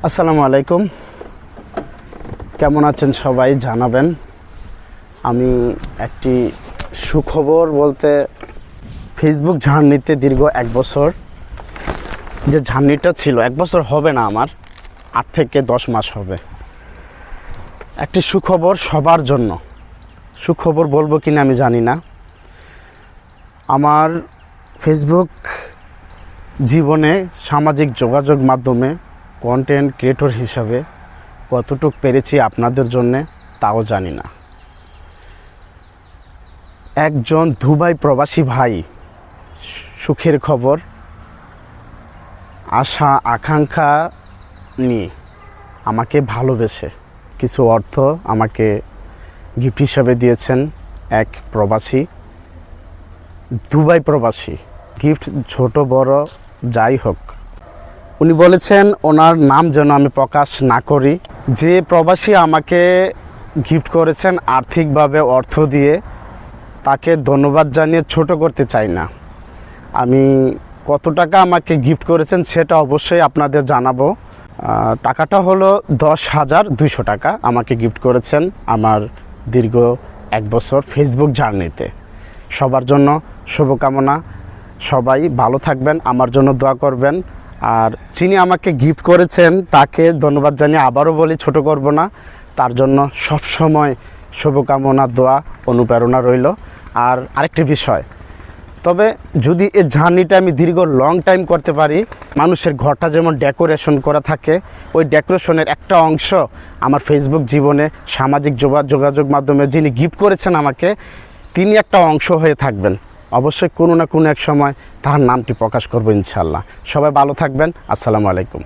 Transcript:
আসসালামু আলাইকুম, কেমন আছেন সবাই জানাবেন। আমি একটি সুখবর বলতে ফেসবুক জার্নিতে দীর্ঘ 1 বছর যে জার্নিটা ছিল, 1 বছর হবে না, আমার 8 থেকে 10 মাস হবে। একটি সুখবর সবার জন্য, সুখবর বলবো কিনা আমি জানি না। আমার ফেসবুক জীবনে সামাজিক যোগাযোগ মাধ্যমে কন্টেন্ট ক্রিয়েটর হিসাবে কতটুকু পেরেছি আপনাদের জন্যে তাও জানি না। একজন দুবাই প্রবাসী ভাই সুখের খবর, আশা আকাঙ্ক্ষা নিয়ে আমাকে ভালোবেসে কিছু অর্থ আমাকে গিফট হিসাবে দিয়েছেন। এক প্রবাসী, দুবাই প্রবাসী, গিফট ছোট বড় যাই হোক, উনি বলেছেন ওনার নাম যেন আমি প্রকাশ না করি। যে প্রবাসী আমাকে গিফট করেছেন আর্থিকভাবে অর্থ দিয়ে, তাকে ধন্যবাদ জানিয়ে ছোট করতে চাই না। আমি কত টাকা আমাকে গিফট করেছেন সেটা অবশ্যই আপনাদের জানাবো। টাকাটা হলো 10,200 টাকা আমাকে গিফট করেছেন আমার দীর্ঘ 1 বছর ফেসবুক জার্নিতে। সবার জন্য শুভকামনা, সবাই ভালো থাকবেন, আমার জন্য দোয়া করবেন। আর যিনি আমাকে গিফট করেছেন তাকে ধন্যবাদ জানিয়ে আবারও বলি ছোট করব না, তার জন্য সব সময় শুভকামনা, দোয়া, অনুপ্রেরণা রইল। আর আরেকটি বিষয়, তবে যদি এই জার্নিটা আমি দীর্ঘ লং টাইম করতে পারি, মানুষের ঘরটা যেমন ডেকোরেশন করা থাকে, ওই ডেকোরেশনের একটা অংশ আমার ফেসবুক জীবনে সামাজিক যোগাযোগ মাধ্যমে যিনি গিফট করেছেন আমাকে, তিনি একটা অংশ হয়ে থাকবেন। অবশ্যই কোনো না কোনো এক সময় তার নামটি প্রকাশ করবো ইনশাআল্লাহ। সবাই ভালো থাকবেন। আসসালামু আলাইকুম।